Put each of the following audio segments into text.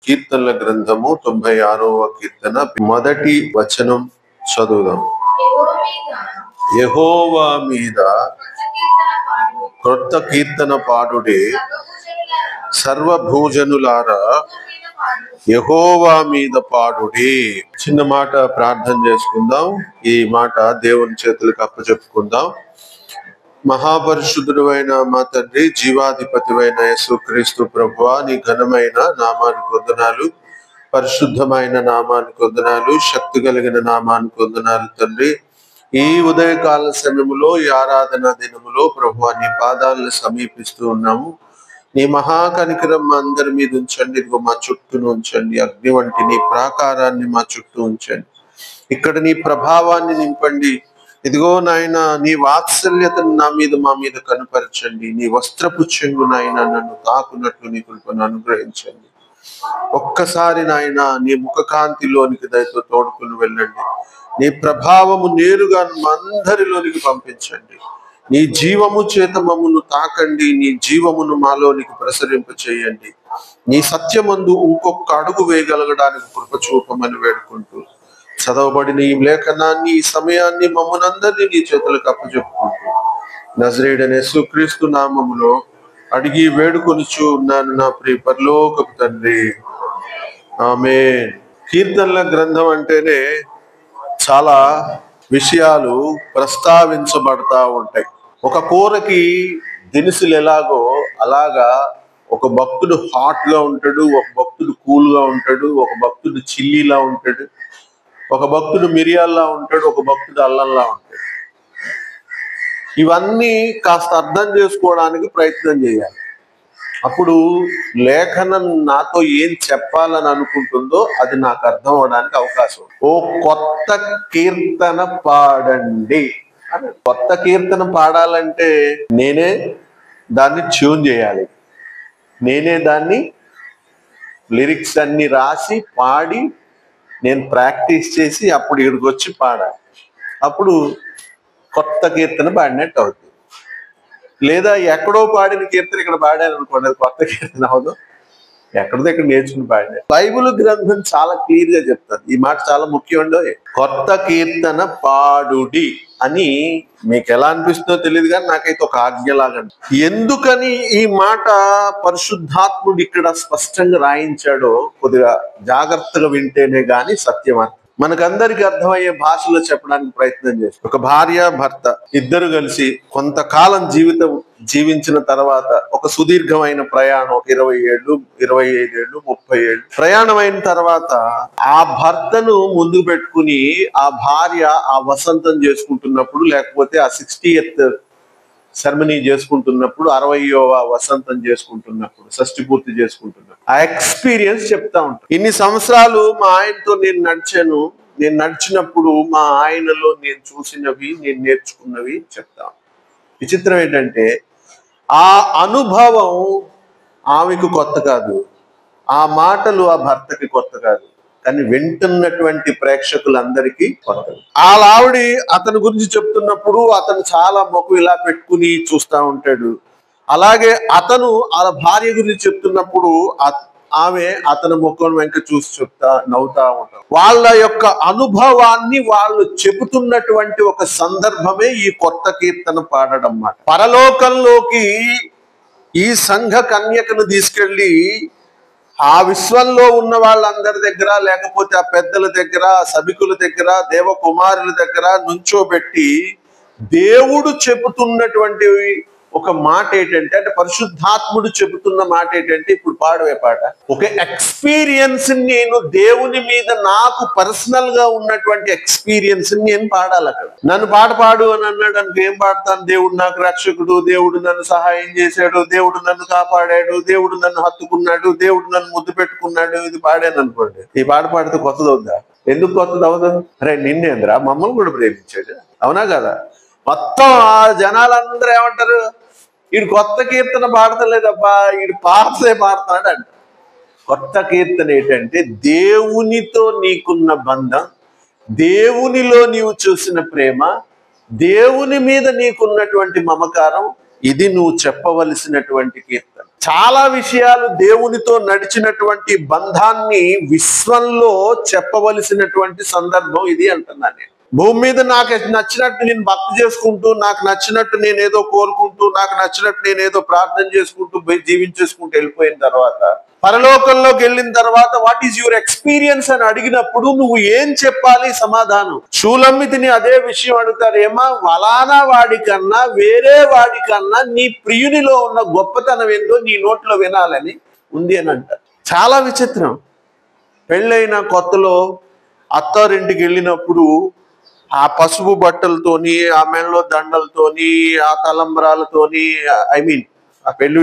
కీర్తనల గ్రంథము 96వ కీర్తన మొదటి వచనం చదువుదాం. యెహోవా మీద క్రొత్త కీర్తన పాడుడే, సర్వభూజనులారా యెహోవా మీద పాడుడే. చిన్న మాట ప్రార్థన చేసుకుందాం. ఈ మాట దేవుని చేతులకు అప్పచెప్పుకుందాం. మహాపరిశుద్ధుడు అయిన మా తండ్రి, జీవాధిపతివైన యేసుక్రీస్తు ప్రభువా, నీ ఘనమైన నామానికి వందనాలు, పరిశుద్ధమైన నామానికి వందనాలు, శక్తి కలిగిన నామానికి వందనాలు తండ్రి. ఈ ఉదయకాల సమయములో, ఈ ఆరాధన దినములో ప్రభువా నీ పాదాలను సమీపిస్తూ ఉన్నాము. నీ మహాకనికరం మా అందరి మీద ఉంచండి. ఇదిగో మా చుట్టూను ఉంచండి. అగ్ని వంటి నీ ప్రాకారాన్ని మా చుట్టూ ఉంచండి. ఇక్కడ నీ ప్రభావాన్ని నింపండి. ఇదిగో నాయన, నీ వాత్సల్యతను మా మీద కనపరచండి. నీ వస్త్రపు చెంగు నాయన నన్ను తాకున్నట్లు నీ కృపను అనుగ్రహించండి. ఒక్కసారి నాయన నీ ముఖకాంతిలోనికి దయతో తోడుకుని వెళ్ళండి. నీ ప్రభావము నేరుగా అందరిలోనికి పంపించండి. నీ జీవము చేత మమ్మను తాకండి. నీ జీవమును మాలోనికి ప్రసరింప చేయండి. నీ సత్యమందు ఇంకొక అడుగు వేయగలగడానికి కృప చూపమని వేడుకుంటూ, చదవబడిన ఈ లేఖనాన్ని, ఈ సమయాన్ని మమ్మల్నందరినీ నీ చేతులకు అప్పచెప్పుకుంటూ నజరేయుడైన యేసుక్రీస్తు నామములో అడిగి వేడుకొనుచు ఉన్నాను నా ప్రియ పరలోకపు తండ్రి, ఆమేన్. కీర్తనల గ్రంథం అంటేనే చాలా విషయాలు ప్రస్తావించబడతా ఉంటాయి. ఒక కూరకి దినుసులు ఎలాగో అలాగా ఒక భక్తుడు హాట్ గా ఉంటాడు, ఒక భక్తుడు కూల్ గా ఉంటాడు, ఒక భక్తుడు చిల్లీలా ఉంటాడు, ఒక భక్తుడు మిరియాల్లా ఉంటాడు, ఒక భక్తుడు అల్లంలా ఉంటాడు. ఇవన్నీ కాస్త అర్థం చేసుకోవడానికి ప్రయత్నం చేయాలి. అప్పుడు లేఖనం నాతో ఏం చెప్పాలని అనుకుంటుందో అది నాకు అర్థం అవడానికి అవకాశం. ఓ కొత్త కీర్తన పాడండి అని. కొత్త కీర్తన పాడాలంటే నేనే దాన్ని ట్యూన్ చేయాలి, నేనే దాన్ని లిరిక్స్ అన్ని రాసి పాడి నేను ప్రాక్టీస్ చేసి అప్పుడు ఇక్కడికి వచ్చి పాడాలి. అప్పుడు కొత్త కీర్తన పాడినట్టు అవుతుంది. లేదా ఎక్కడో పాడిన కీర్తన ఇక్కడ పాడాను అనుకోండి, అది కొత్త కీర్తన అవదు, ఎక్కడో ఇక్కడ నేర్చుకుని పాడిన. బైబిల్ గ్రంథం చాలా క్లియర్ గా చెప్తారు. ఈ మాట చాలా ముఖ్యమండో. కొత్త కీర్తన పాడుడి అని మీకు ఎలా అనిపిస్తుందో తెలియదు, కానీ నాకైతే ఒక ఆజ్ఞలాగా. ఎందుకని ఈ మాట పరిశుద్ధాత్ముడు ఇక్కడ స్పష్టంగా రాయించాడో కొద్దిగా జాగ్రత్తగా వింటేనే గాని సత్యం అర్థం. మనకందరికి అర్థమయ్యే భాషలో చెప్పడానికి ప్రయత్నం చేస్తాం. ఒక భార్య భర్త ఇద్దరు కలిసి కొంతకాలం జీవించిన తర్వాత ఒక సుదీర్ఘమైన ప్రయాణం, 20 ఏళ్ళు, 25 ఏళ్ళు, 30 ఏళ్ళు ప్రయాణం అయిన తర్వాత ఆ భర్తను ముందుకు పెట్టుకుని ఆ భార్య ఆ వసంతం చేసుకుంటున్నప్పుడు, లేకపోతే ఆ 60th సెరమనీ చేసుకుంటున్నప్పుడు, 60వ వసంతం చేసుకుంటున్నప్పుడు, షష్ఠి పూర్తి చేసుకుంటున్నప్పుడు ఆ ఎక్స్పీరియన్స్ చెప్తా ఉంటాను. ఇన్ని సంవత్సరాలు మా ఆయనతో నేను నడిచినప్పుడు మా ఆయనలో నేను చూసినవి, నేను నేర్చుకున్నవి చెప్తాను. విచిత్రం ఏంటంటే ఆ అనుభవం ఆమెకు కొత్త కాదు, ఆ మాటలు ఆ భర్తకి కొత్త కాదు, కానీ వింటున్నటువంటి ప్రేక్షకులందరికీ కొత్త. ఆవిడ అతని గురించి చెప్తున్నప్పుడు అతను చాలా ముఖం ఇలా పెట్టుకుని చూస్తూ ఉంటాడు. అలాగే అతను ఆ భార్య గురించి చెప్తున్నప్పుడు ఆమె అతని ముఖం వెంక చూసి నవ్వుతా ఉంటారు. వాళ్ళ యొక్క అనుభవాన్ని వాళ్ళు చెబుతున్నటువంటి ఒక సందర్భమే ఈ కొత్త కీర్తన పాడడం అన్నమాట. పరలోకంలోకి ఈ సంఘ కన్యకను తీసుకెళ్లి ఆ విశ్వంలో ఉన్న వాళ్ళందరి దగ్గర, లేకపోతే ఆ పెద్దల దగ్గర, సభికుల దగ్గర, దేవకుమారుల దగ్గర నుంచోబెట్టి దేవుడు చెబుతున్నటువంటి ఒక మాట ఏంటంటే, అంటే పరిశుద్ధాత్ముడు చెబుతున్న మాట ఏంటంటే, ఇప్పుడు పాడవే పాట ఒక ఎక్స్పీరియన్స్, నేను దేవుని మీద నాకు పర్సనల్ గా ఉన్నటువంటి ఎక్స్పీరియన్స్ నేను పాడాలి. అక్కడ నన్ను పాట పాడు అని అన్నాడు అనుకో, ఏం పాడతాను? దేవుడు నాకు రక్షకుడు, దేవుడు నన్ను సహాయం చేశాడు, దేవుడు నన్ను కాపాడాడు, దేవుడు నన్ను హత్తుకున్నాడు, దేవుడు నన్ను ముద్దు పెట్టుకున్నాడు, ఇది పాడాను అనుకోండి. ఈ పాట పాడితే కొత్తది అవుద్దా? ఎందుకు కొత్తది అవదు? అరే నిన్నేంద్రా, మమ్మల్ని కూడా ప్రేమించాడు, అవునా కదా? మొత్తం ఆ జనాలందరూ ఏమంటారు, వీడు కొత్త కీర్తన పాడతలేదబ్బా, వీడు పాడతాడు అంట. కొత్త కీర్తన ఏంటంటే దేవునితో నీకున్న బంధం, దేవునిలో నీవు చూసిన ప్రేమ, దేవుని మీద నీకున్నటువంటి మమకారం, ఇది నువ్వు చెప్పవలసినటువంటి కీర్తన. చాలా విషయాలు దేవునితో నడిచినటువంటి బంధాన్ని విశ్వంలో చెప్పవలసినటువంటి సందర్భం ఇది అంటున్నాను నేను. భూమి మీద నాకు నచ్చినట్టు నేను భక్తి చేసుకుంటూ, నాకు నచ్చినట్టు నేను ఏదో కోరుకుంటూ, నాకు నచ్చినట్టు నేను ఏదో ప్రార్థన చేసుకుంటూ జీవించేసుకుంటూ వెళ్ళిపోయిన తర్వాత, పరలోకంలోకి వెళ్ళిన తర్వాత వాట్ ఈజ్ యువర్ ఎక్స్పీరియన్స్ అని అడిగినప్పుడు నువ్వు ఏం చెప్పాలి సమాధానం? షూలమ్మితిని అదే విషయం అడుగుతారు, ఏమా వలానా వాడికన్నా వేరే వాడికన్నా నీ ప్రియునిలో ఉన్న గొప్పతనం ఏందో నీ నోట్లో వినాలని ఉంది అని అంటారు. చాలా విచిత్రం. పెళ్ళైన కొత్తలో అత్తారింటికి వెళ్ళినప్పుడు ఆ పసుపు బట్టలతోని, ఆ మెడలో దండలతోని, ఆ తలంబ్రాలతోని, ఆ పెళ్ళి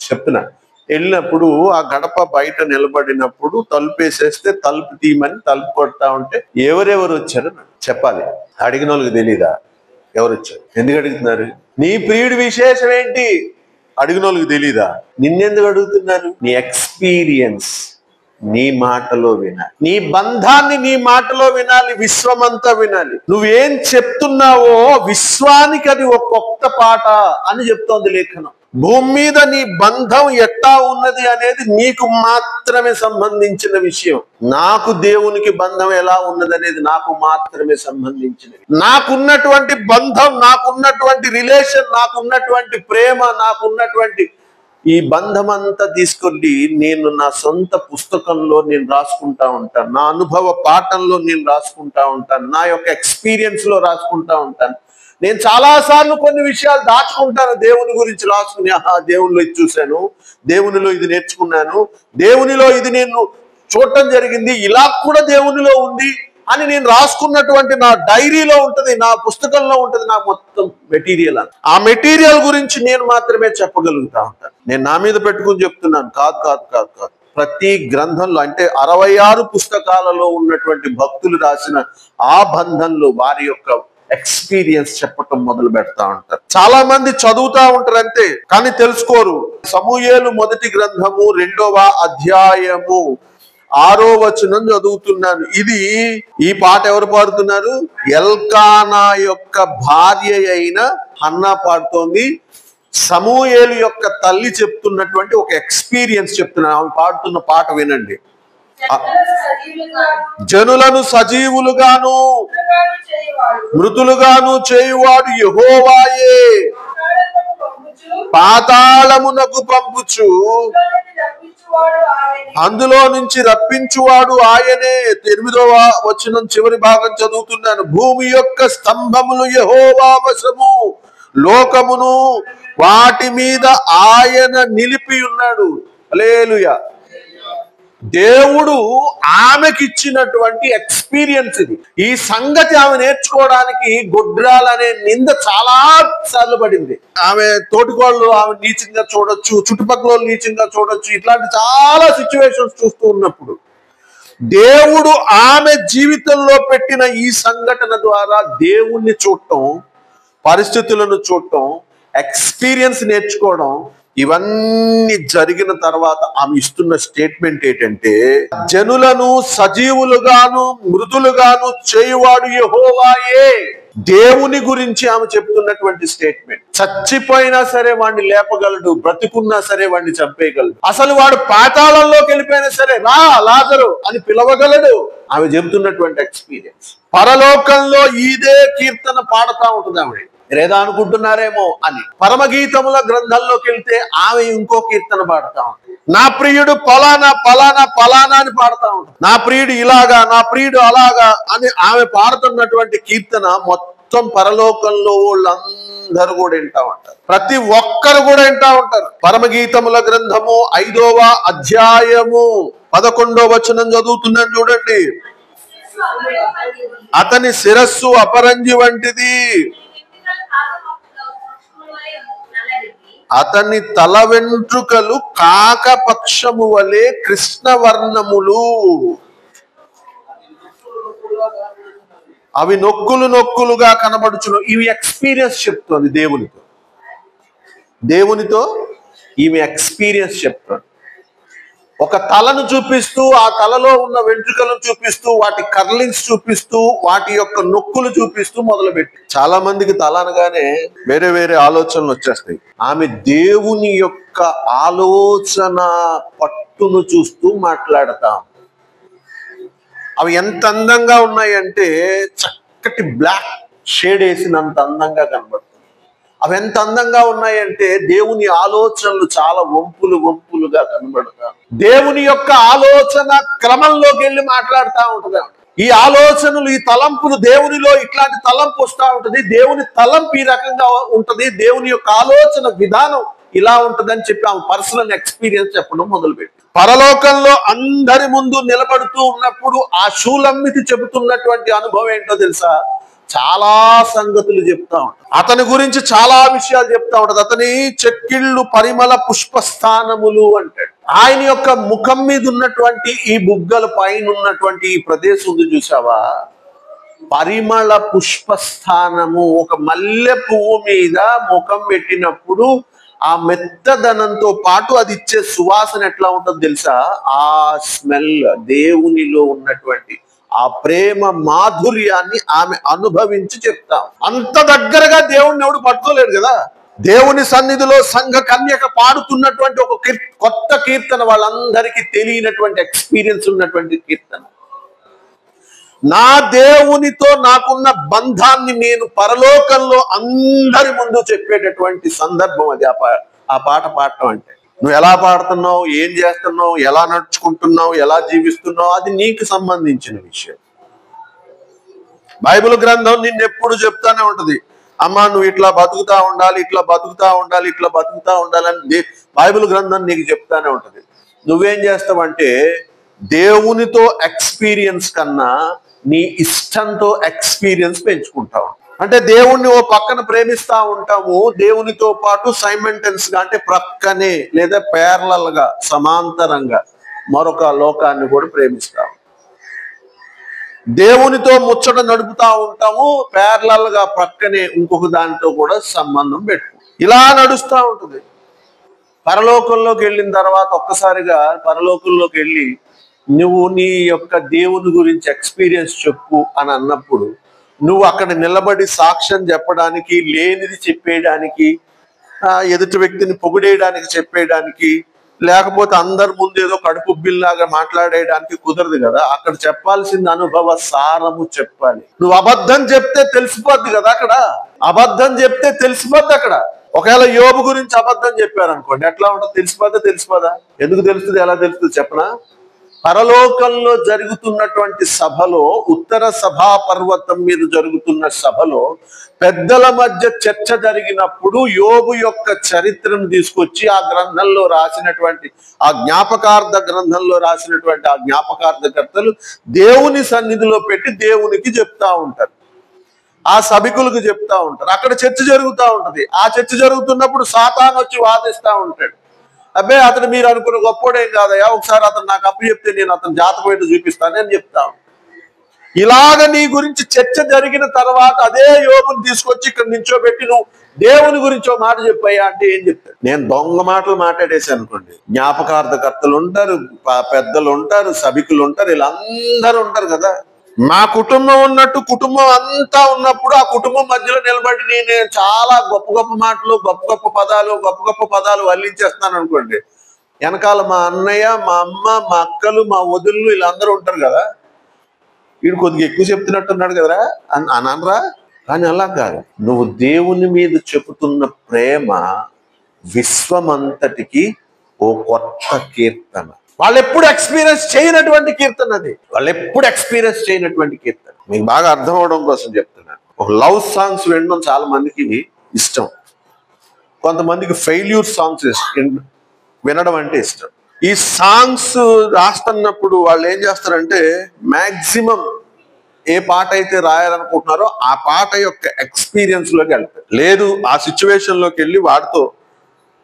చెప్తున్నా, వెళ్ళినప్పుడు ఆ గడప బయట నిలబడినప్పుడు తలుపు వేసేస్తే తలుపు తీయమని తలుపు కొడతా ఉంటే ఎవరెవరు వచ్చారు చెప్పాలి. అడిగిన వాళ్ళకి తెలీదా ఎవరు వచ్చారు? ఎందుకు అడుగుతున్నారు? నీ ప్రియుడి విశేషం ఏంటి అడిగిన వాళ్ళకి తెలీదా? నిన్నెందుకు అడుగుతున్నారు? నీ ఎక్స్పీరియన్స్ నీ మాటలో వినాలి, నీ బంధాన్ని నీ మాటలో వినాలి, విశ్వమంతా వినాలి. నువ్వేం చెప్తున్నావో విశ్వానికి అది ఒక కొత్త పాట అని చెప్తోంది లేఖనం. భూమి మీద నీ బంధం ఎట్టా ఉన్నది అనేది నీకు మాత్రమే సంబంధించిన విషయం. నాకు దేవునికి బంధం ఎలా ఉన్నది అనేది నాకు మాత్రమే సంబంధించినది. నాకున్నటువంటి బంధం, నాకున్నటువంటి రిలేషన్, నాకున్నటువంటి ప్రేమ, నాకున్నటువంటి ఈ బంధం అంతా తీసుకొని నేను నా సొంత పుస్తకంలో నేను రాసుకుంటా ఉంటాను, నా అనుభవ పాఠంలో నేను రాసుకుంటా ఉంటాను, నా యొక్క ఎక్స్పీరియన్స్ లో రాసుకుంటా ఉంటాను. నేను చాలాసార్లు కొన్ని విషయాలు దాచుకుంటాను దేవుని గురించి రాసుకుని, దేవునిలో ఇది చూశాను, దేవునిలో ఇది నేర్చుకున్నాను, దేవునిలో ఇది నేను చూడటం జరిగింది, ఇలా కూడా దేవునిలో ఉంది అని నేను రాసుకున్నటువంటి నా డైరీలో ఉంటది, నా పుస్తకంలో ఉంటది, నా మొత్తం మెటీరియల్. ఆ మెటీరియల్ గురించి నేను మాత్రమే చెప్పగలుగుతా ఉంటాను. నేను నా మీద పెట్టుకుని చెప్తున్నాను, కాదు కాదు కాదు కాదు. ప్రతి గ్రంథంలో అంటే 66 పుస్తకాలలో ఉన్నటువంటి భక్తులు రాసిన ఆ బంధంలో వారి యొక్క ఎక్స్పీరియన్స్ చెప్పటం మొదలు పెడతా ఉంటారు. చాలా మంది చదువుతా ఉంటారు అంతే, కానీ తెలుసుకోరు. సమూయేలు మొదటి గ్రంథము 2వ అధ్యాయము 6వ వచనం చదువుతున్నాను. ఈ పాట ఎవరు పాడుతున్నారు? ఎల్కానా యొక్క భార్య అయిన హన్నా పాడుతోంది. సమూయేలు యొక్క తల్లి చెప్తున్నటువంటి ఒక ఎక్స్పీరియన్స్ చెప్తున్నాను. ఆమె పాడుతున్న పాట వినండి. జనులను సజీవులుగాను మృతులుగాను చేయువాడు యెహోవాయే, పాతాళమునకు పంపుచు అందులో నుంచి రప్పించువాడు ఆయనే. 8వ వచనం చివరి భాగం చదువుతున్నాను. భూమి యొక్క స్తంభములు యెహోవా వశము, లోకమును వాటి మీద ఆయన నిలిపి ఉన్నాడు. హల్లెలూయా. దేవుడు ఆమెకిచ్చినటువంటి ఎక్స్పీరియన్స్ ఇది. ఈ సంగతి ఆమె నేర్చుకోవడానికి గొడ్రాలనే నింద చాలా సార్లు పడింది. ఆమె తోటికోళ్ళు ఆమె నీచంగా చూడొచ్చు, చుట్టుపక్కల నీచంగా చూడొచ్చు. ఇట్లాంటి చాలా సిచ్యువేషన్స్ చూస్తూ ఉన్నప్పుడు దేవుడు ఆమె జీవితంలో పెట్టిన ఈ సంఘటన ద్వారా దేవుణ్ణి చూడటం, పరిస్థితులను చూడటం, ఎక్స్పీరియన్స్ నేర్చుకోవడం, ఇవన్నీ జరిగిన తర్వాత ఆమె ఇస్తున్న స్టేట్మెంట్ ఏంటంటే, జనులను సజీవులుగాను మృతులుగాను చేయువాడు యెహోవాయే. దేవుని గురించి ఆమె చెప్తున్నటువంటి స్టేట్మెంట్. చచ్చిపోయినా సరే వాడిని లేపగలడు, బ్రతికున్నా సరే వాడిని చంపేయగలడు, అసలు వాడు పాతాళంలోకి వెళ్ళిపోయినా సరే రా లాజరు అని పిలవగలడు. ఆమె చెబుతున్నటువంటి ఎక్స్పీరియన్స్. పరలోకంలో ఇదే కీర్తన పాడుతూ ఉంటుంది ఆవిడ. ఏదో అనుకుంటున్నారేమో అని. పరమగీతముల గ్రంథంలోకి వెళ్తే ఆమె ఇంకో కీర్తన పాడుతా ఉంటుంది. నా ప్రియుడు పలానా పలానా పలానా అని పాడుతూ ఉంటుంది. నా ప్రియుడు ఇలాగా, నా ప్రియుడు అలాగా అని ఆమె పాడుతున్నటువంటి కీర్తన మొత్తం పరలోకంలో వాళ్ళందరూ కూడా వింటా ఉంటారు. ప్రతి ఒక్కరు కూడా వింటా ఉంటారు. పరమగీతముల గ్రంథము 5వ అధ్యాయము 11వ వచనం చదువుతున్నాను చూడండి. అతని శిరస్సు అపరంజి వంటిది, అతని తల వెంట్రుకలు కాకపక్షము వలె కృష్ణవర్ణములు, అవి నొక్కులు నొక్కులుగా కనబడుచును. ఇవి ఎక్స్పీరియన్స్ చెప్తోంది దేవునితో ఈమె ఎక్స్పీరియన్స్ చెప్తోంది. ఒక తలను చూపిస్తూ, ఆ తలలో ఉన్న వెంట్రుకలను చూపిస్తూ, వాటి కర్లింగ్స్ చూపిస్తూ, వాటి యొక్క నొక్కులు చూపిస్తూ మొదలుపెట్టి, చాలా మందికి తల అనగానే వేరే వేరే ఆలోచనలు వచ్చేస్తాయి. ఆమె దేవుని యొక్క ఆలోచన పట్టును చూస్తూ మాట్లాడతాం. అవి ఎంత అందంగా ఉన్నాయంటే చక్కటి బ్లాక్ షేడ్ వేసినంత అందంగా కనబడుతుంది. అవి ఎంత అందంగా ఉన్నాయంటే దేవుని ఆలోచనలు చాలా వంపులుగా కనబడతాయి. దేవుని యొక్క ఆలోచన క్రమంలోకి వెళ్ళి మాట్లాడుతూ ఉంటుంది. ఈ ఆలోచనలు, ఈ తలంపులు, దేవునిలో ఇట్లాంటి తలంపు వస్తూ ఉంటుంది. దేవుని తలంపు ఈ రకంగా ఉంటుంది. దేవుని యొక్క ఆలోచన విధానం ఇలా ఉంటుందని చెప్పి ఆమె పర్సనల్ ఎక్స్పీరియన్స్ చెప్పడం మొదలుపెట్టి, పరలోకంలో అందరి ముందు నిలబడుతూ ఉన్నప్పుడు ఆ శూలమ్మితి చెబుతున్నటువంటి అనుభవం ఏంటో తెలుసా? చాలా సంగతులు చెప్తా ఉంటాడు. అతని గురించి చాలా విషయాలు చెప్తా ఉంటది. అతని చెక్కిళ్ళు పరిమళ పుష్పస్థానములు అంటాడు. ఆయన యొక్క ముఖం మీద ఉన్నటువంటి ఈ బుగ్గల పైన ఉన్నటువంటి ఈ ప్రదేశం ఉంది చూసావా, పరిమళ పుష్పస్థానము. ఒక మల్లె పువ్వు మీద ముఖం పెట్టినప్పుడు ఆ మెత్తదనంతో పాటు అది ఇచ్చే సువాసన ఎట్లా ఉంటుందో తెలుసా? ఆ స్మెల్, దేవునిలో ఉన్నటువంటి ఆ ప్రేమ మాధుర్యాన్ని ఆమె అనుభవించి చెప్తాం. అంత దగ్గరగా దేవుణ్ణి ఎవడు పట్టుకోలేడు కదా. దేవుని సన్నిధిలో సంఘ కన్యక పాడుతున్నటువంటి ఒక కొత్త కీర్తన, వాళ్ళందరికీ తెలియనటువంటి ఎక్స్పీరియన్స్ ఉన్నటువంటి కీర్తన. నా దేవునితో నాకున్న బంధాన్ని నేను పరలోకంలో అందరి ముందు చెప్పేటటువంటి సందర్భం అది. ఆ పాట పాడటం అంటే నువ్వు ఎలా పాడుతున్నావు, ఏం చేస్తున్నావు, ఎలా నడుచుకుంటున్నావు, ఎలా జీవిస్తున్నావు, అది నీకు సంబంధించిన విషయం. బైబిల్ గ్రంథం నిన్ను ఎప్పుడు చెప్తానే ఉంటది, అమ్మా నువ్వు ఇట్లా బతుకుతా ఉండాలి, ఇట్లా బతుకుతా ఉండాలి, ఇట్లా బతుకుతా ఉండాలని బైబిల్ గ్రంథం నీకు చెప్తానే ఉంటది. నువ్వేం చేస్తావంటే దేవునితో ఎక్స్పీరియన్స్ కన్నా నీ ఇష్టంతో ఎక్స్పీరియన్స్ పెంచుకుంటావు. అంటే దేవుణ్ణి ఓ పక్కన ప్రేమిస్తా ఉంటాము, దేవునితో పాటు సైమెంటెన్స్ గా అంటే ప్రక్కనే లేదా ప్యారలల్ గా సమాంతరంగా మరొక లోకాన్ని కూడా ప్రేమిస్తాము. దేవునితో ముచ్చట నడుపుతా ఉంటాము, ప్యారలల్ గా ప్రక్కనే ఇంకొక దానితో కూడా సంబంధం పెట్టుకు, ఇలా నడుస్తూ ఉంటుంది. పరలోకంలోకి వెళ్ళిన తర్వాత ఒక్కసారిగా పరలోకంలోకి వెళ్ళి నువ్వు నీ యొక్క దేవుని గురించి ఎక్స్పీరియన్స్ చెప్పు అని అన్నప్పుడు, నువ్వు అక్కడ నిలబడి సాక్ష్యం చెప్పడానికి, లేనిది చెప్పేయడానికి, ఎదుటి వ్యక్తిని పొగిడేయడానికి చెప్పేయడానికి, లేకపోతే అందరి ముందు ఏదో కడుపుబ్బిల్లాగా మాట్లాడేయడానికి కుదరదు కదా. అక్కడ చెప్పాల్సింది అనుభవ సారము చెప్పాలి. నువ్వు అబద్ధం చెప్తే తెలిసిపోద్ది కదా. అక్కడ అబద్ధం చెప్తే తెలిసిపోద్ది. అక్కడ ఒకవేళ యోబు గురించి అబద్ధం చెప్పారనుకోండి, ఎట్లా ఉంటుంది? తెలిసిపోదా? ఎందుకు తెలుస్తుంది? ఎలా తెలుస్తుంది చెప్పనా? పరలోకంలో జరుగుతున్నటువంటి సభలో, ఉత్తర సభా పర్వతం మీద జరుగుతున్న సభలో పెద్దల మధ్య చర్చ జరిగినప్పుడు యోబు యొక్క చరిత్రను తీసుకొచ్చి ఆ గ్రంథంలో రాసినటువంటి, ఆ జ్ఞాపకార్థ గ్రంథంలో రాసినటువంటి ఆ జ్ఞాపకార్థకర్తలు దేవుని సన్నిధిలో పెట్టి దేవునికి చెప్తా ఉంటారు, ఆ సభికులకు చెప్తా ఉంటారు. అక్కడ చర్చ జరుగుతూ ఉంటది. ఆ చర్చ జరుగుతున్నప్పుడు సాతాను వచ్చి వాదిస్తూ ఉంటాడు. అబ్బే అతను మీరు అనుకున్న గొప్పోడేం కాదయా, ఒకసారి అతను నాకు అప్పు చెప్తే నేను అతను జాతకం ఏంటో చూపిస్తానని చెప్తాను. ఇలాగ నీ గురించి చర్చ జరిగిన తర్వాత అదే యోబుని తీసుకొచ్చి ఇక్కడ నించోబెట్టి నువ్వు దేవుని గురించి ఒక మాట చెప్పాయా అంటే ఏం చెప్తాడు? నేను దొంగ మాటలు మాట్లాడేసాను అనుకోండి, జ్ఞాపకార్థకర్తలు ఉంటారు, పెద్దలు ఉంటారు, సభికులు ఉంటారు, వీళ్ళందరూ ఉంటారు కదా. మా కుటుంబం ఉన్నట్టు కుటుంబం అంతా ఉన్నప్పుడు ఆ కుటుంబం మధ్యలో నిలబడి నేను చాలా గొప్ప మాటలు, గొప్ప పదాలు వల్లించేస్తున్నాను అనుకోండి, వెనకాల మా అన్నయ్య, మా అమ్మ, మా అక్కలు, మా వదుళ్ళు వీళ్ళందరూ ఉంటారు కదా. వీడు కొద్దిగా ఎక్కువ చెప్తున్నట్టున్నాడు కదరా అనరా. కానీ అలా కాదు. నువ్వు దేవుని మీద చెబుతున్న ప్రేమ విశ్వమంతటికి ఓ కొత్త కీర్తన. వాళ్ళు ఎప్పుడు ఎక్స్పీరియన్స్ చేయనటువంటి కీర్తన అది. మీకు బాగా అర్థం అవడం కోసం చెప్తున్నాను. ఒక లవ్ సాంగ్స్ వినడం చాలా మందికి ఇష్టం, కొంతమందికి ఫెయిల్యూర్ సాంగ్స్ వినడం అంటే ఇష్టం. ఈ సాంగ్స్ రాస్తున్నప్పుడు వాళ్ళు ఏం చేస్తారంటే మాక్సిమం ఏ పాట అయితే రాయాలనుకుంటున్నారో ఆ పాట యొక్క ఎక్స్పీరియన్స్ లోకి వెళ్తారు. లేదు ఆ సిచ్యువేషన్ లోకి వెళ్ళి వాడితో,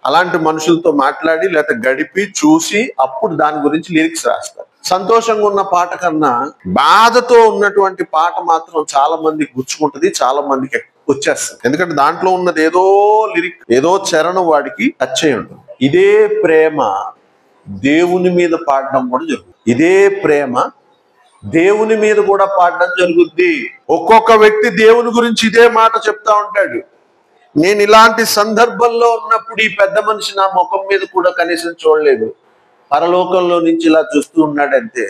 అలాంటి మనుషులతో మాట్లాడి లేకపోతే గడిపి చూసి అప్పుడు దాని గురించి లిరిక్స్ రాస్తారు. సంతోషంగా ఉన్న పాట కన్నా బాధతో ఉన్నటువంటి పాట మాత్రం చాలా మందికి గుచ్చుకుంటది, చాలా మందికి వచ్చేస్తుంది. ఎందుకంటే దాంట్లో ఉన్నది ఏదో లిరిక్, ఏదో చరణం వాడికి టచ్ అయి ఉంటుంది. ఇదే ప్రేమ దేవుని మీద పాడడం కూడా జరుగుతుంది. ఇదే ప్రేమ దేవుని మీద కూడా పాడడం జరుగుద్ది. ఒక్కొక్క వ్యక్తి దేవుని గురించి ఇదే మాట చెప్తా ఉంటాడు. నేను ఇలాంటి సందర్భంలో ఉన్నప్పుడు ఈ పెద్ద మనిషి నా ముఖం మీద కూడా కనీసం చూడలేదు, పరలోకంలో నుంచి ఇలా చూస్తూ ఉన్నాడంతే.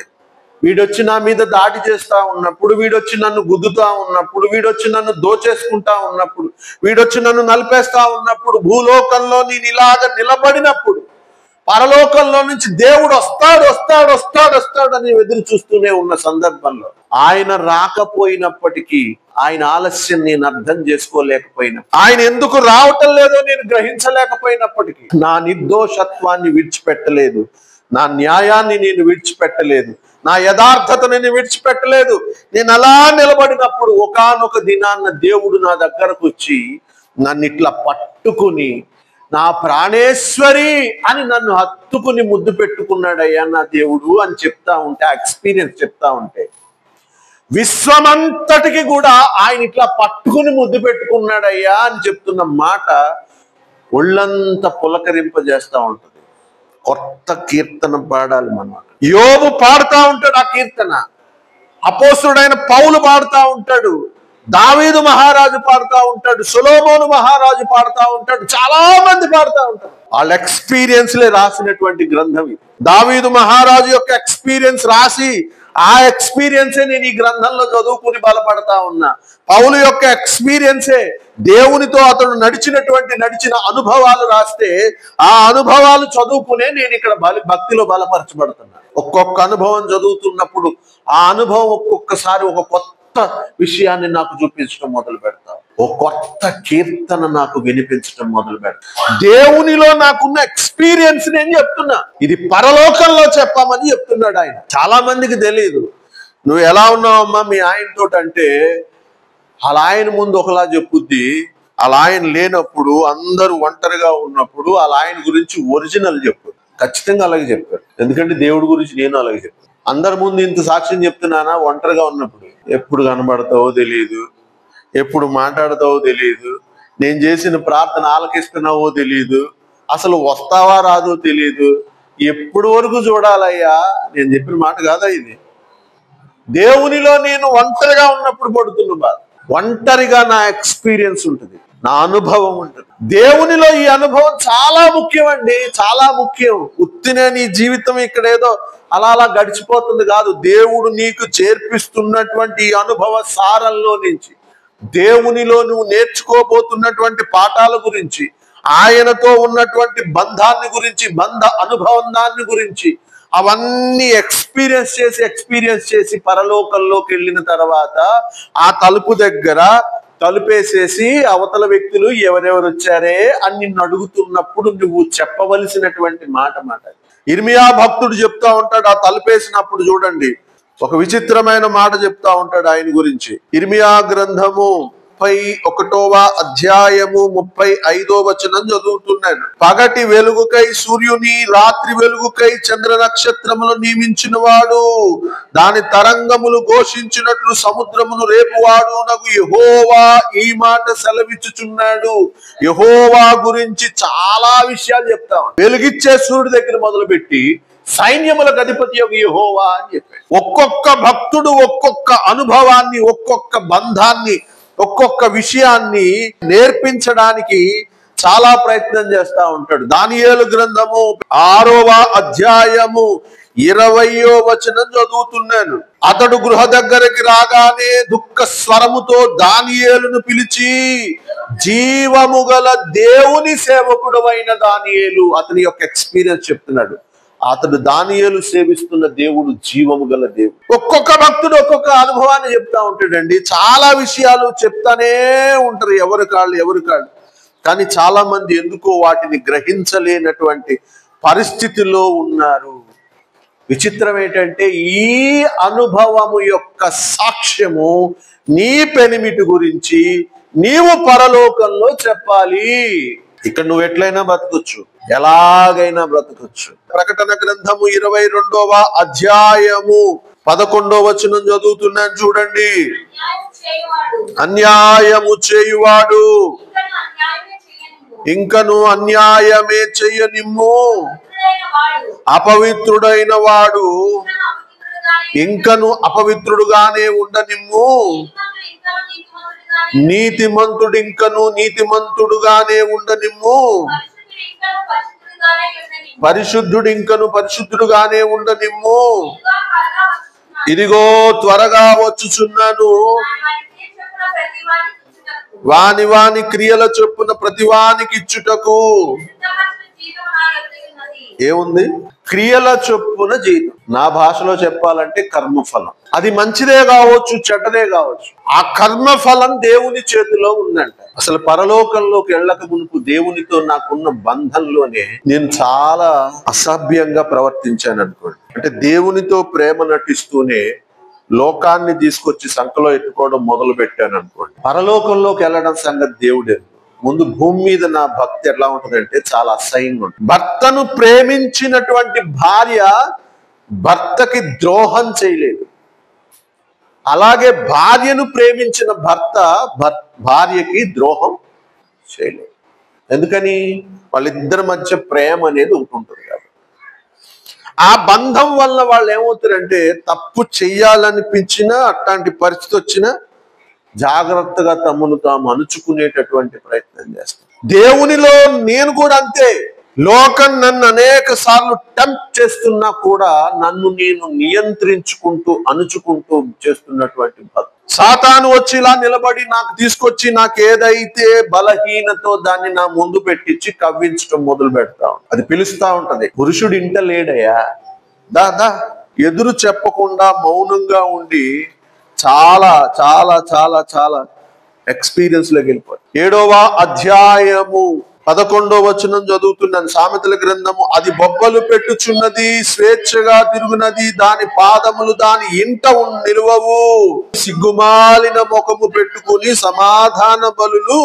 వీడొచ్చి నా మీద దాడి చేస్తా ఉన్నప్పుడు, వీడొచ్చి నన్ను గుద్దుతా ఉన్నప్పుడు, వీడొచ్చి నన్ను దోచేసుకుంటా ఉన్నప్పుడు, వీడొచ్చి నన్ను నలిపేస్తా ఉన్నప్పుడు, భూలోకంలో నేను ఇలాగ నిలబడినప్పుడు పరలోకంలో నుంచి దేవుడు వస్తాడు వస్తాడు వస్తాడు వస్తాడు అని ఎదురు చూస్తూనే ఉన్న సందర్భంలో ఆయన రాకపోయినప్పటికీ, ఆయన ఆలస్యం నేను అర్థం చేసుకోలేకపోయినా, ఆయన ఎందుకు రావటం లేదో నేను గ్రహించలేకపోయినప్పటికీ, నా నిర్దోషత్వాన్ని విడిచిపెట్టలేదు, నా న్యాయాన్ని నేను విడిచిపెట్టలేదు, నా యథార్థతను నేను విడిచిపెట్టలేదు. నేను అలా నిలబడినప్పుడు ఒకానొక దినాన్న దేవుడు నా దగ్గరకు వచ్చి నన్ను ఇట్లా పట్టుకుని, నా ప్రాణేశ్వరి అని నన్ను హత్తుకుని ముద్దు పెట్టుకున్నాడయ్యా నా దేవుడు అని చెప్తా ఉంటే, ఆ ఎక్స్పీరియన్స్ చెప్తా ఉంటే, విశ్వమంతటికి కూడా ఆయన ఇట్లా పట్టుకుని ముద్దు పెట్టుకున్నాడయ్యా అని చెప్తున్న మాట ఒళ్ళంతా పులకరింపజేస్తా ఉంటుంది. కొత్త కీర్తన పాడాలి మనం. యోబు పాడుతా ఉంటాడు ఆ కీర్తన, అపోస్తుడైన పౌలు పాడుతా ఉంటాడు, దావీదు మహారాజు పాడుతా ఉంటాడు, సొలొమోను మహారాజు పాడుతా ఉంటాడు, చాలా మంది పాడుతా ఉంటారు. వాళ్ళ ఎక్స్పీరియన్స్లే రాసినటువంటి గ్రంథం ఇది. దావీదు మహారాజు యొక్క ఎక్స్పీరియన్స్ రాసి, ఆ ఎక్స్పీరియన్సే నేను ఈ గ్రంథంలో చదువుకుని బలపడతా ఉన్నా. పౌలు యొక్క ఎక్స్పీరియన్సే, దేవునితో అతడు నడిచిన అనుభవాలు రాస్తే, ఆ అనుభవాలు చదువుకునే నేను ఇక్కడ భక్తిలో బలపరచబడుతున్నా. ఒక్కొక్క అనుభవం చదువుతున్నప్పుడు ఆ అనుభవం ఒక్కొక్కసారి ఒక కొత్త విషయాన్ని నాకు చూపించడం మొదలు పెడతా, ఒక కొత్త కీర్తన నాకు వినిపించడం మొదలు పెడతా. దేవునిలో నాకున్న ఎక్స్పీరియన్స్ నేను చెప్తున్నా, ఇది పరలోకంలో చెప్పామని చెప్తున్నాడు ఆయన. చాలా మందికి తెలియదు. నువ్వు ఎలా ఉన్నావమ్మా మీ ఆయనతో అంటే, అలా ఆయన ముందు ఒకలా చెప్పుద్ది, అలా ఆయన లేనప్పుడు, అందరూ ఒంటరిగా ఉన్నప్పుడు అలా ఆయన గురించి ఒరిజినల్ చెప్పు. ఖచ్చితంగా అలాగే చెప్పారు. ఎందుకంటే దేవుడి గురించి నేను అలాగే చెప్పాను. అందరి ముందు ఇంత సాక్ష్యం చెప్తున్నానా, ఒంటరిగా ఉన్నప్పుడు ఎప్పుడు కనబడతావో తెలియదు, ఎప్పుడు మాట్లాడతావో తెలియదు, నేను చేసిన ప్రార్థన ఆలకిస్తున్నావో తెలియదు, అసలు వస్తావా రాదో తెలియదు, ఎప్పుడు వరకు చూడాలయ్యా. నేను చెప్పిన మాట కాదా ఇది. దేవునిలో నేను ఒంటరిగా ఉన్నప్పుడు పడుతున్న బాధ, ఒంటరిగా నా ఎక్స్పీరియన్స్ ఉంటుంది, నా అనుభవం ఉంటుంది. దేవునిలో ఈ అనుభవం చాలా ముఖ్యం అండి, చాలా ముఖ్యం. ఉత్తినే నీ జీవితం ఇక్కడ ఏదో అలా అలా గడిచిపోతుంది కాదు. దేవుడు నీకు చేర్పిస్తున్నటువంటి ఈ అనుభవ సారంలో నుంచి, దేవునిలో నువ్వు నేర్చుకోబోతున్నటువంటి పాఠాల గురించి, ఆయనతో ఉన్నటువంటి బంధాన్ని గురించి, బంధ అనుభవాన్ని గురించి, అవన్నీ ఎక్స్పీరియన్స్ చేసి పరలోకంలోకి వెళ్ళిన తర్వాత ఆ తలుపు దగ్గర తలుపేసేసి అవతల వ్యక్తులు ఎవరెవరు వచ్చారే అని నిన్ను అడుగుతున్నప్పుడు నువ్వు చెప్పవలసినటువంటి మాట. ఇర్మియా భక్తుడు చెప్తా ఉంటాడు, ఆ తలుపేసినప్పుడు చూడండి ఒక విచిత్రమైన మాట చెప్తా ఉంటాడు ఆయన గురించి. ఇర్మియా గ్రంథము 31వ అధ్యాయము 35వ వచనం చదువుతున్నాను. పగటి వెలుగుకై సూర్యుని, రాత్రి వెలుగుకై చంద్ర నక్షత్రములు నియమించిన వాడు, దాని తరంగములు ఘోషించినట్లు సముద్రమును రేపువాడు నగు యెహోవా ఈ మాట సెలవిచ్చుచున్నాడు. యెహోవా గురించి చాలా విషయాలు చెప్తాం. వెలుగిచ్చే సూర్యుడి దగ్గర మొదలుపెట్టి సైన్యములకు అధిపతి యొక్క యెహోవా అని చెప్పాడు. ఒక్కొక్క భక్తుడు ఒక్కొక్క అనుభవాన్ని, ఒక్కొక్క బంధాన్ని, ఒక్కొక్క విషయాన్ని నేర్పించడానికి చాలా ప్రయత్నం చేస్తా ఉంటాడు. దానియేలు గ్రంథము 6వ అధ్యాయము 20వ వచనం చదువుతున్నాను. అతడు గృహ దగ్గరికి రాగానే దుఃఖ స్వరముతో దానియేలును పిలిచి, జీవము గల దేవుని సేవకుడు అయిన దానియేలు, అతని యొక్క ఎక్స్పీరియన్స్ చెప్తున్నాడు. అతడు దానియేలు సేవిస్తున్న దేవుడు జీవము గల దేవుడు. ఒక్కొక్క భక్తుడు ఒక్కొక్క అనుభవాన్ని చెప్తా ఉంటాడండి. చాలా విషయాలు చెప్తానే ఉంటారు, ఎవరు కాళ్ళు. కానీ చాలా మంది ఎందుకో వాటిని గ్రహించలేనటువంటి పరిస్థితిలో ఉన్నారు. విచిత్రం ఏంటంటే, ఈ అనుభవము యొక్క సాక్ష్యము నీ పెనిమిటి గురించి నీవు పరలోకంలో చెప్పాలి. ఇక్కడ నువ్వు ఎట్లయినా బ్రతకొచ్చు, ఎలాగైనా బ్రతకొచ్చు. ప్రకటన గ్రంథము 22వ అధ్యాయము 11వ వచనం చదువుతున్నాను చూడండి. అన్యాయము చేయువాడు ఇంకను అన్యాయమే చెయ్యనిమ్ము, అపవిత్రుడైన వాడు ఇంకను అపవిత్రుడుగానే ఉండనిమ్ము, నీతిమంతుడు ఇంకను నీతిమంతుడుగానే ఉండనిమ్ము, పరిశుద్ధుడు ఇంకను పరిశుద్ధుడుగానే ఉండనిమ్ము. ఇదిగో త్వరగా వచ్చుచున్నాను, వాని వాని క్రియల చొప్పున ప్రతివానికి ఇచ్చుటకు. ఏముంది? క్రియల చొప్పున జీతం. నా భాషలో చెప్పాలంటే కర్మఫలం. అది మంచిదే కావచ్చు, చెడ్డదే కావచ్చు. ఆ కర్మఫలం దేవుని చేతిలో ఉందంట. అసలు పరలోకంలోకి వెళ్ళక మునుపు దేవునితో నాకున్న బంధంలోనే నేను చాలా అసభ్యంగా ప్రవర్తించాను అనుకోండి. అంటే దేవునితో ప్రేమ నటిస్తూనే లోకాన్ని తీసుకొచ్చి సంకలో ఎత్తుకోవడం మొదలు పెట్టాను అనుకోండి. పరలోకంలోకి వెళ్ళడం సంగతి దేవుడే. ముందు భూమి మీద నా భక్తి ఎలా ఉంటుందంటే చాలా అసహ్యంగా ఉంటుంది. భర్తను ప్రేమించినటువంటి భార్య భర్తకి ద్రోహం చేయలేదు. అలాగే భార్యను ప్రేమించిన భర్త భార్యకి ద్రోహం చేయలేదు. ఎందుకని? వాళ్ళిద్దరి మధ్య ప్రేమ అనేది ఉంటుంటుంది కాబట్టి. ఆ బంధం వల్ల వాళ్ళు ఏమవుతారంటే తప్పు చెయ్యాలనిపించినా, అట్లాంటి పరిస్థితి వచ్చినా జాగ్రత్తగా తమను తాము అణుచుకునేటటువంటి ప్రయత్నం చేస్తాం. దేవునిలో నేను కూడా అంతే. లోకం నన్ను అనేక సార్లు టెంప్ట్ చేస్తున్నా కూడా నన్ను నేను నియంత్రించుకుంటూ అణుచుకుంటూ చేస్తున్నటువంటి భక్తి. సాతాను వచ్చి ఇలా నిలబడి నాకు తీసుకొచ్చి నాకు ఏదైతే బలహీనతో దాన్ని నా ముందు పెట్టించి కవ్వించడం మొదలు పెడతా. అది పిలుస్తా ఉంటది, పురుషుడు ఇంట లేడయ్యా, దా ఎదురు చెప్పకుండా మౌనంగా ఉండి చాలా చాలా చాలా చాలా ఎక్స్పీరియన్స్ లోకి వెళ్ళిపోయి 7వ అధ్యాయము 11వ వచనం చదువుతున్నాను. సామెతల గ్రంథము. అది బొబ్బలు పెట్టుచున్నది, స్వేచ్ఛగా తిరుగునది, దాని పాదములు దాని ఇంట నిలువవు. సిగ్గుమాలిన ముఖము పెట్టుకుని సమాధాన బలులు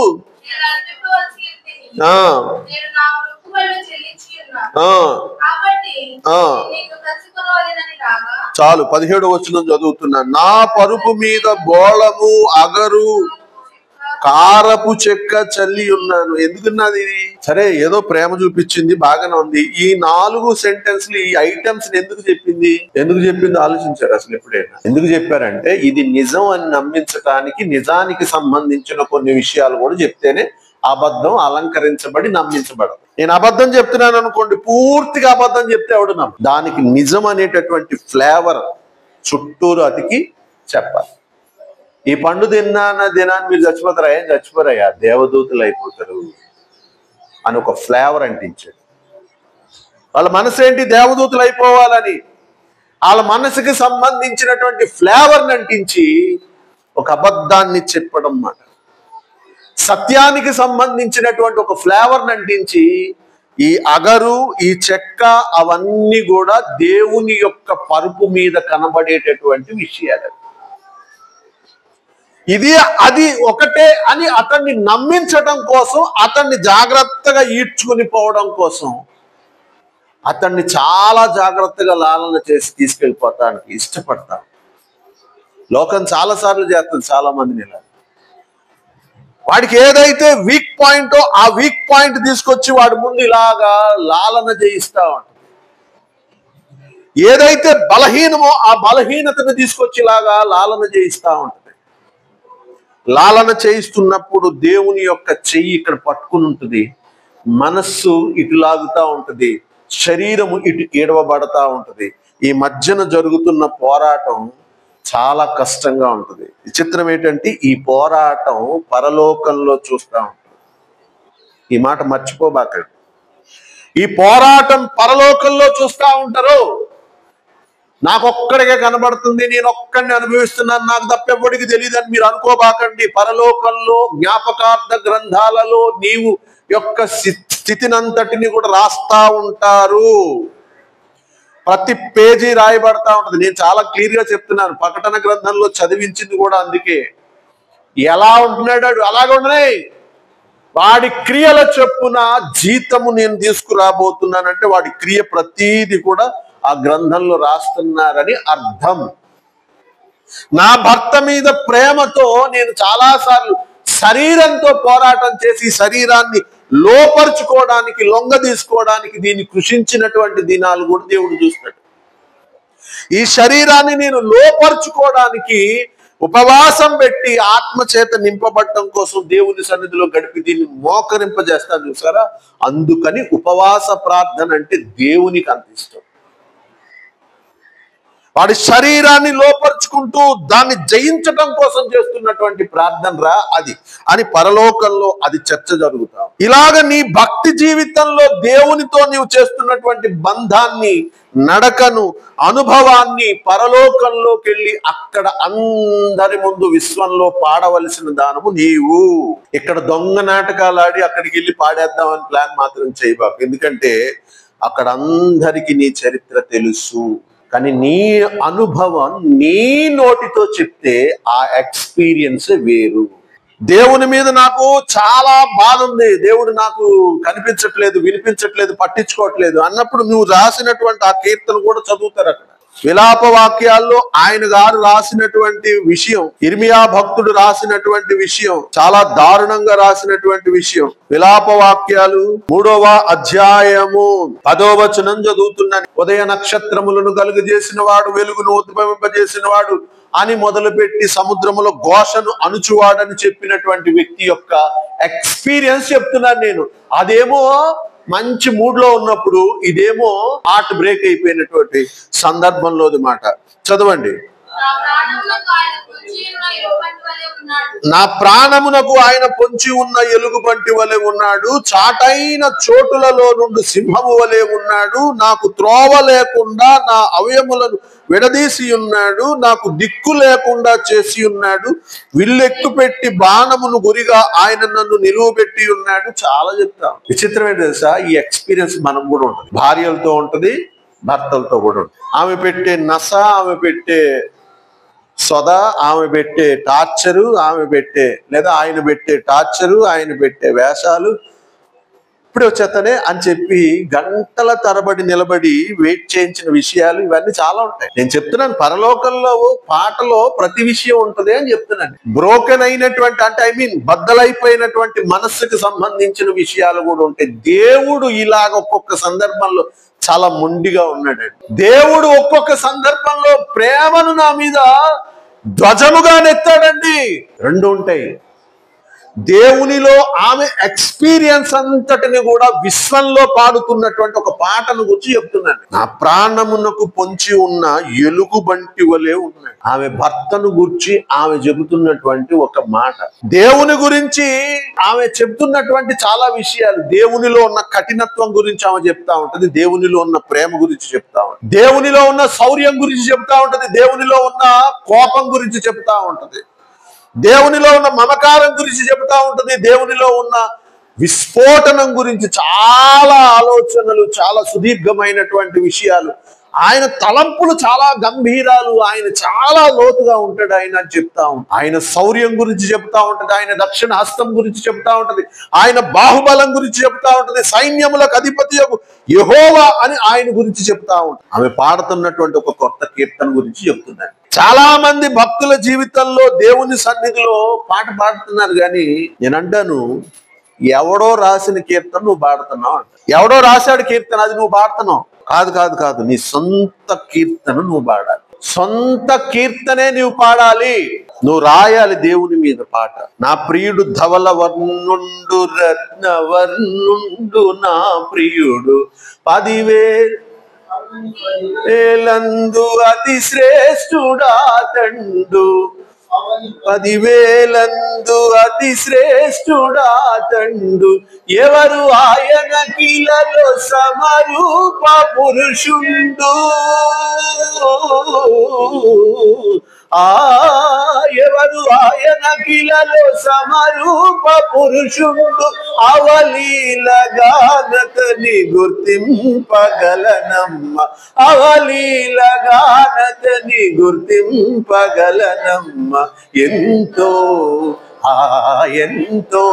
చాలు. 17వ వచనం చదువుతున్నాను. నా పరుపు మీద బోళము అగరు కారపు చెక్క చల్లి ఉన్నాను. ఎందుకున్నది ఇది? సరే, ఏదో ప్రేమ చూపించింది, బాగానే ఉంది. ఈ 4 సెంటెన్స్లు, ఈ ఐటమ్స్ ఎందుకు చెప్పింది ఆలోచించారు అసలు ఎప్పుడైనా? ఎందుకు చెప్పారంటే ఇది నిజం అని నమ్మించడానికి, నిజానికి సంబంధించిన కొన్ని విషయాలు కూడా చెప్తేనే అబద్ధం అలంకరించబడి నమ్మించబడదు. నేను అబద్ధం చెప్తున్నాను అనుకోండి, పూర్తిగా అబద్ధం చెప్తే ఎవడు నమ్మ. దానికి నిజం అనేటటువంటి ఫ్లేవర్ చుట్టూరు అతికి చెప్పాలి. ఈ పండు దినాన్ని మీరు చచ్చిపోతారా? ఏం చచ్చిపోరయ్యా, దేవదూతలు అయిపోతారు అని ఒక ఫ్లేవర్ అంటించాడు. వాళ్ళ మనసు ఏంటి? దేవదూతలు అయిపోవాలని. వాళ్ళ మనసుకి సంబంధించినటువంటి ఫ్లేవర్ని అంటించి ఒక అబద్ధాన్ని చెప్పడం మాట. సత్యానికి సంబంధించినటువంటి ఒక ఫ్లేవర్ని అంటించి ఈ అగరు, ఈ చెక్క, అవన్నీ కూడా దేవుని యొక్క పరుపు మీద కనబడేటటువంటి విషయాలు. ఇది అది ఒకటే అని అతన్ని నమ్మించడం కోసం, అతన్ని జాగ్రత్తగా ఈడ్చుకుని పోవడం కోసం అతన్ని చాలా జాగ్రత్తగా లాలన చేసి తీసుకెళ్ళిపోతానికి ఇష్టపడతాను. లోకం చాలా సార్లు చేస్తుంది చాలా మందిని. ఇలా వాడికి ఏదైతే వీక్ పాయింటో ఆ వీక్ పాయింట్ తీసుకొచ్చి వాడి ముందు ఇలాగా లాలన చేయిస్తా ఉంటుంది. ఏదైతే బలహీనమో ఆ బలహీనతను తీసుకొచ్చి ఇలాగా లాలన చేయిస్తా ఉంటుంది. లాలన చేయిస్తున్నప్పుడు దేవుని యొక్క చెయ్యి ఇక్కడ పట్టుకుని ఉంటుంది, మనస్సు ఇటు లాగుతా ఉంటుంది, శరీరము ఇటు ఏడవబడతా ఉంటుంది. ఈ మధ్యన జరుగుతున్న పోరాటం చాలా కష్టంగా ఉంటుంది. విచిత్రం ఏంటంటే ఈ పోరాటం పరలోకంలో చూస్తూ ఉంటుంది. ఈ మాట మర్చిపోబాకండి. ఈ పోరాటం పరలోకంలో చూస్తూ ఉంటారు. నాకొక్కడికే కనబడుతుంది, నేను ఒక్కడిని అనుభవిస్తున్నాను, నాకు తప్పెవ్వడికి తెలియదని మీరు అనుకోబాకండి. పరలోకంలో జ్ఞాపకార్థ గ్రంథాలలో నీవు యొక్క స్థితినంతటిని కూడా రాస్తా ఉంటారు. ప్రతి పేజీ రాయబడతా ఉంటుంది. నేను చాలా క్లియర్ గా చెప్తున్నాను. ప్రకటన గ్రంథంలో చదివించింది కూడా అందుకే. ఎలా ఉంటున్నాడు అలాగే ఉన్నాయి. వాడి క్రియల చొప్పున జీతము నేను తీసుకురాబోతున్నానంటే వాడి క్రియ ప్రతీది కూడా ఆ గ్రంథంలో రాస్తున్నారని అర్థం. నా భర్త మీద ప్రేమతో నేను చాలాసార్లు శరీరంతో పోరాటం చేసి శరీరాన్ని లోపరుచుకోవడానికి, లొంగ తీసుకోవడానికి దీన్ని కృషించినటువంటి దినాలు కూడా దేవుడు చూస్తాడు. ఈ శరీరాన్ని నేను లోపరుచుకోవడానికి ఉపవాసం పెట్టి ఆత్మచేత నింపబడటం కోసం దేవుని సన్నిధిలో గడిపి దీన్ని మోకరింపజేస్తాను చూసారా. అందుకని ఉపవాస ప్రార్థన అంటే దేవునికి అంత ఇష్టం. వాడి శరీరాన్ని లోపరుచుకుంటూ దాన్ని జయించటం కోసం చేస్తున్నటువంటి ప్రార్థన రా అది అని పరలోకంలో అది చర్చ జరుగుతాం. ఇలాగ నీ భక్తి జీవితంలో దేవునితో నీవు చేస్తున్నటువంటి బంధాన్ని, నడకను, అనుభవాన్ని పరలోకంలోకి వెళ్ళి అక్కడ అందరి ముందు విశ్వంలో పాడవలసిన దానము నీవు. ఇక్కడ దొంగ నాటకాలు ఆడి అక్కడికి వెళ్ళి పాడేద్దామని ప్లాన్ మాత్రం చేయబాకు. ఎందుకంటే అక్కడ అందరికీ నీ చరిత్ర తెలుసు. కానీ నీ అనుభవం నీ నోటితో చెప్తే ఆ ఎక్స్పీరియన్స్ వేరు. దేవుని మీద నాకు చాలా బాధ ఉంది, దేవుడు నాకు కనిపించట్లేదు, వినిపించట్లేదు, పట్టించుకోవట్లేదు అన్నప్పుడు నువ్వు రాసినటువంటి ఆ కీర్తన కూడా చదువుతారు. అక్కడ విలాప వాక్యాల్లో ఆయన గారు రాసినటువంటి విషయం, ఇర్మియా భక్తుడు రాసినటువంటి విషయం, చాలా దారుణంగా రాసినటువంటి విషయం. విలాప వాక్యాలు 3వ అధ్యాయము 10వ వచనం చదువుతున్నాను. ఉదయ నక్షత్రములను కలుగజేసిన వాడు, వెలుగును ఉద్భవింపజేసిన వాడు అని మొదలుపెట్టి సముద్రములో ఘోషను అణుచువాడని చెప్పినటువంటి వ్యక్తి యొక్క ఎక్స్పీరియన్స్ చెప్తున్నాను నేను. అదేమో మంచి మూడ్ లో ఉన్నప్పుడు, ఇదేమో హార్ట్ బ్రేక్ అయిపోయినటువంటి సందర్భంలోది మాట. చదవండి. నా ప్రాణమునకు ఆయన పొంచి ఉన్న ఎలుగుబంటి వలె ఉన్నాడు, చాటైన చోటులలో నుండి సింహము వలె ఉన్నాడు, నాకు త్రోవ లేకుండా నా అవయములను విడదీసి ఉన్నాడు, నాకు దిక్కు లేకుండా చేసి ఉన్నాడు, విల్లెక్కు పెట్టి బాణమును గురిగా ఆయన నన్ను నిలువబెట్టి ఉన్నాడు. చాలా చెప్తాం. విచిత్రం ఏంటి తెలుసా, ఈ ఎక్స్పీరియన్స్ మనం కూడా ఉంటుంది. భార్యలతో ఉంటుంది, భర్తలతో కూడా ఉంటుంది. ఆమె పెట్టే నస, ఆమె పెట్టే సొద, ఆమె పెట్టే టార్చరు, ఆమె పెట్టే లేదా ఆయన పెట్టే టార్చరు, ఆయన పెట్టే వేషాలు, ఇప్పుడే వచ్చేతనే అని చెప్పి గంటల తరబడి నిలబడి వెయిట్ చేయించిన విషయాలు ఇవన్నీ చాలా ఉంటాయి. నేను చెప్తున్నాను, పరలోకంలో పాటలో ప్రతి విషయం ఉంటుంది అని చెప్తున్నాను. బ్రోకెన్ అయినటువంటి అంటే బద్దలైపోయినటువంటి మనస్సుకు సంబంధించిన విషయాలు కూడా ఉంటాయి. దేవుడు ఇలాగ ఒక్కొక్క సందర్భంలో చాలా మొండిగా ఉన్నాడు. దేవుడు ఒక్కొక్క సందర్భంలో ప్రేమను నా మీద ధ్వజముగా నెత్తాడండి. రెండు ఉంటాయి. దేవునిలో ఆమె ఎక్స్పీరియన్స్ అంతటిని కూడా విశ్వంలో పాడుతున్నటువంటి ఒక పాటను గురించి చెప్తున్నాను. నా ప్రాణమునకు పొంచి ఉన్న ఎలుగుబంటి వలె ఉన్నాడు. ఆమె భర్తను గురించి ఆమె చెబుతున్నటువంటి ఒక మాట, దేవుని గురించి ఆమె చెప్తున్నటువంటి చాలా విషయాలు. దేవునిలో ఉన్న కఠినత్వం గురించి ఆమె చెప్తా ఉంటది, దేవునిలో ఉన్న ప్రేమ గురించి చెప్తా ఉంటది, దేవునిలో ఉన్న శౌర్యం గురించి చెప్తా ఉంటది, దేవునిలో ఉన్న కోపం గురించి చెప్తా ఉంటది, దేవునిలో ఉన్న మమకారం గురించి చెబుతా ఉంటుంది, దేవునిలో ఉన్న విస్ఫోటనం గురించి చాలా ఆలోచనలు, చాలా సుదీర్ఘమైనటువంటి విషయాలు. ఆయన తలంపులు చాలా గంభీరాలు, ఆయన చాలా లోతుగా ఉంటాడు ఆయన అని చెప్తా ఉంటాడు. ఆయన శౌర్యం గురించి చెప్తా ఉంటది, ఆయన దక్షిణ హస్తం గురించి చెప్తా ఉంటది, ఆయన బాహుబలం గురించి చెప్తా ఉంటది, సైన్యములకు అధిపతి యెహోవా అని ఆయన గురించి చెప్తా ఉంటది. ఆమె పాడుతున్నటువంటి ఒక కొత్త కీర్తన గురించి చెప్తున్నాను. చాలా మంది భక్తుల జీవితంలో దేవుని సన్నిధిలో పాట పాడుతున్నారు, కానీ నేనంటాను, ఎవడో రాసిన కీర్తన నువ్వు పాడుతున్నావు అంట. ఎవడో రాశాడు కీర్తన, అది నువ్వు పాడుతున్నావు కాదు కాదు కాదు నీ సొంత కీర్తన నువ్వు పాడాలి. సొంత కీర్తనే నువ్వు పాడాలి, నువ్వు రాయాలి దేవుని మీద పాట. నా ప్రియుడు ధవల వర్ణుండు రత్న వర్ణుండు, నా ప్రియుడు 10,000 అతి శ్రేష్ఠుడా తండు, 10,000 అతి శ్రేష్ఠుడా తండు, ఎవరు ఆయన కిలలో సమరూప పురుషుండు, ఎవరు ఆయన కిలలో సమరూప పురుషుండు, అవలీలగానతని గుర్తింపగలనమ్మ, అవలీలగానతని గుర్తింపగలనమ్మ, ఎంతో ఎంతో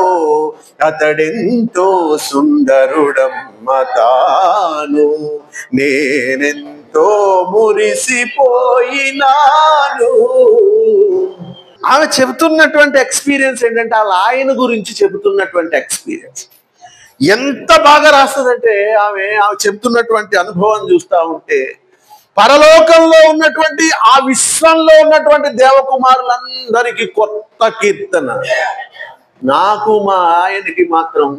అతడెంతో సుందరుడమ్మ తాను, నేనెంతో మురిసిపోయినాను. ఆమె చెబుతున్నటువంటి ఎక్స్పీరియన్స్ ఏంటంటే, వాళ్ళ ఆయన గురించి చెబుతున్నటువంటి ఎక్స్పీరియన్స్. ఎంత బాగా రాస్తుందంటే ఆమె చెప్తున్నటువంటి అనుభవం చూస్తా ఉంటే, పరలోకంలో ఉన్నటువంటి ఆ విశ్వంలో ఉన్నటువంటి దేవకుమారులందరికీ కొత్త కీర్తన, నాకు మా ఆయనకి మాత్రం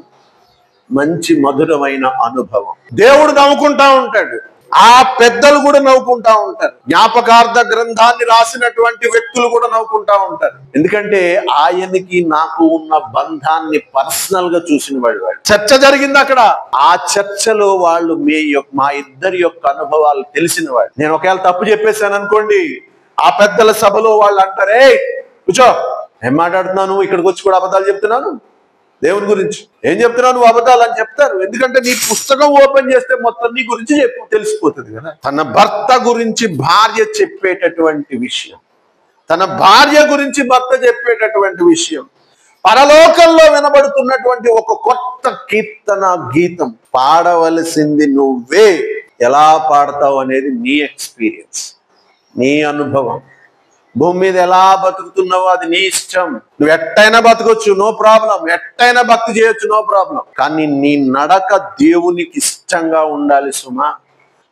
మంచి మధురమైన అనుభవం. దేవుడు నవ్వుకుంటా ఉంటాడు, ఆ పెద్దలు కూడా నవ్వుకుంటా ఉంటారు, జ్ఞాపకార్థ గ్రంథాన్ని రాసినటువంటి వ్యక్తులు కూడా నవ్వుకుంటా ఉంటారు. ఎందుకంటే ఆయనకి నాకు ఉన్న బంధాన్ని పర్సనల్ గా చూసిన వాడు. చర్చ జరిగింది అక్కడ, ఆ చర్చలో వాళ్ళు మా ఇద్దరి యొక్క అనుభవాలు తెలిసిన వాడు. నేను ఒకవేళ తప్పు చెప్పేశాను అనుకోండి, ఆ పెద్దల సభలో వాళ్ళు అంటారే, కూర్చో, ఏం మాట్లాడుతున్నాను, ఇక్కడికి వచ్చి కూడా అబద్ధాలు చెప్తున్నాను, దేవుని గురించి ఏం చెప్తున్నావు నువ్వు అబద్ధాలు అని చెప్తారు. ఎందుకంటే నీ పుస్తకం ఓపెన్ చేస్తే మొత్తం నీ గురించి తెలిసిపోతుంది కదా. తన భర్త గురించి భార్య చెప్పేటటువంటి విషయం, తన భార్య గురించి భర్త చెప్పేటటువంటి విషయం, పరలోకంలో వినబడుతున్నటువంటి ఒక కొత్త కీర్తన గీతం. పాడవలసింది నువ్వే, ఎలా పాడతావు అనేది నీ ఎక్స్పీరియన్స్, నీ అనుభవం. భూమి మీద ఎలా బతుకుతున్నావో అది నీ ఇష్టం. నువ్వు ఎట్టయినా బతకొచ్చు, నో ప్రాబ్లం, ఎట్టయినా భక్తి చేయొచ్చు, నో ప్రాబ్లం. కానీ నీ నడక దేవునికి ఇష్టంగా ఉండాలి సుమా.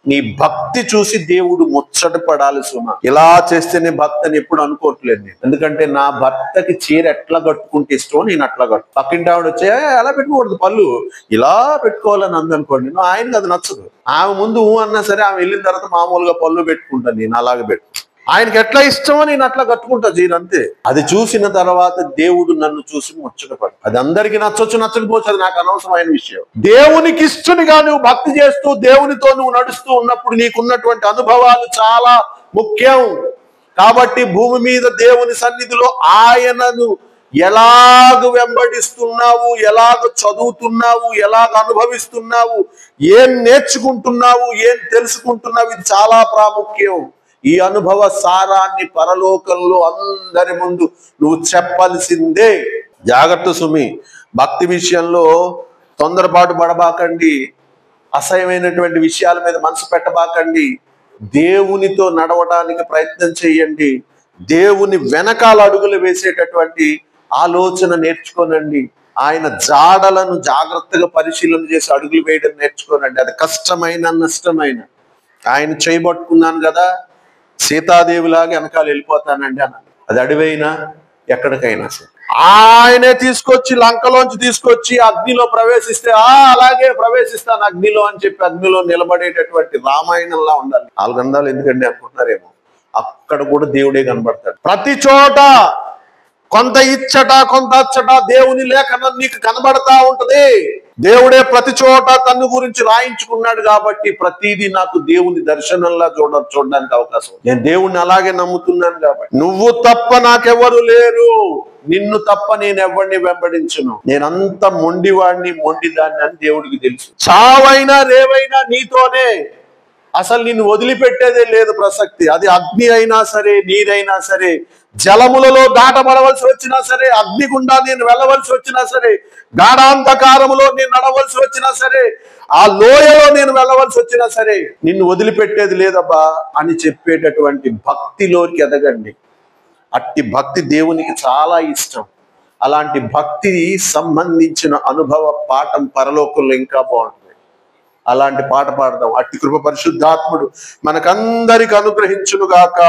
నీ భక్తి చూసి దేవుడు ముచ్చట పడాలి సుమా. ఇలా చేస్తేనే భక్తిని ఎప్పుడు అనుకోవట్లేదు నేను. ఎందుకంటే నా భర్తకి చీర ఎట్లా కట్టుకుంటే ఇష్టమో నేను అట్లా కట్టు. పక్కింటి ఆవిడ వచ్చే ఎలా పెట్టుకోకూడదు, పళ్ళు ఇలా పెట్టుకోవాలని అందనుకోండి, ఆయనకి అది నచ్చదు. ఆమె ముందు అన్నా సరే, ఆమె వెళ్ళిన తర్వాత మామూలుగా పళ్ళు పెట్టుకుంటాను, నేను అలాగే పెట్టు. ఆయనకి ఎట్లా ఇష్టమో నేను అట్లా కట్టుకుంటా చీర, అంతే. అది చూసిన తర్వాత దేవుడు నన్ను చూసి ముచ్చటపడు. అది అందరికీ నచ్చొచ్చు, నచ్చకపోవచ్చు, అది నాకు అనవసరమైన విషయం. దేవునికి ఇష్టనిగా నువ్వు భక్తి చేస్తూ దేవునితో నువ్వు నడుస్తూ ఉన్నప్పుడు నీకున్నటువంటి అనుభవాలు చాలా ముఖ్యం. కాబట్టి భూమి మీద దేవుని సన్నిధిలో ఆయనను ఎలాగ వెంబడిస్తున్నావు, ఎలాగ చదువుతున్నావు, ఎలాగ అనుభవిస్తున్నావు, ఏం నేర్చుకుంటున్నావు, ఏం తెలుసుకుంటున్నావు, ఇది చాలా ప్రాముఖ్యం. ఈ అనుభవ సారాన్ని పరలోకంలో అందరి ముందు నువ్వు చెప్పాల్సిందే. జాగ్రత్త సుమి, భక్తి విషయంలో తొందరపాటు పడబాకండి, అసహ్యమైనటువంటి విషయాల మీద మనసు పెట్టబాకండి. దేవునితో నడవడానికి ప్రయత్నం చేయండి. దేవుని వెనకాల అడుగులు వేసేటటువంటి ఆలోచన నేర్చుకోనండి. ఆయన జాడలను జాగ్రత్తగా పరిశీలన చేసి అడుగులు వేయడం నేర్చుకోనండి. అది కష్టమైన నష్టమైన. ఆయన చేయబట్టుకున్నాను కదా, సీతాదేవిలాగా వెనకాల వెళ్ళిపోతానండి అన్నాడు. అది అడివైనా ఎక్కడికైనా సరే ఆయనే తీసుకొచ్చి లంకలోంచి తీసుకొచ్చి అగ్నిలో ప్రవేశిస్తే అలాగే ప్రవేశిస్తాను అగ్నిలో అని చెప్పి అగ్నిలో నిలబడేటటువంటి రామాయణంలా ఉండాలి. 4 గ్రంథాలు ఎందుకండి అనుకుంటున్నారేమో, అక్కడ కూడా దేవుడే కనబడతాడు. ప్రతి చోట కొంత ఇచ్చట కొంత అచ్చట దేవుని లేఖనం నీకు కనబడతా ఉంటది. దేవుడే ప్రతి చోట తన్ను గురించి రాయించుకున్నాడు కాబట్టి ప్రతిదీ నాకు దేవుని దర్శనంలా చూడడానికి అవకాశం. నేను దేవుణ్ణి అలాగే నమ్ముతున్నాను కాబట్టి. నువ్వు తప్ప నాకెవరు లేరు, నిన్ను తప్ప నేను ఎవరిని వెంబడించను, నేనంత మొండివాడిని మొండిదాన్ని అని దేవుడికి తెలుసు. చావైనా రేవైనా నీతోనే, అసలు నిన్ను వదిలిపెట్టేదే లేదు ప్రసక్తి. అది అగ్ని అయినా సరే, నీరైనా సరే, జలములలో దాటబడవలసి వచ్చినా సరే, అగ్నిగుండా నేను వెళ్ళవలసి వచ్చినా సరే, గాఢాంధకారములో నేను నడవలసి వచ్చినా సరే, ఆ లోయలో నేను వెళ్ళవలసి వచ్చినా సరే, నిన్ను వదిలిపెట్టేది లేదబ్బా అని చెప్పేటటువంటి భక్తిలోకి ఎదగండి. అట్టి భక్తి దేవునికి చాలా ఇష్టం. అలాంటి భక్తి సంబంధించిన అనుభవ పాఠం పరలోకంలో ఇంకా బాగుంటుంది. అలాంటి పాట పాడదాం. అట్టి కృప పరిశుద్ధాత్ముడు మనకందరికి అనుగ్రహించునుగాక.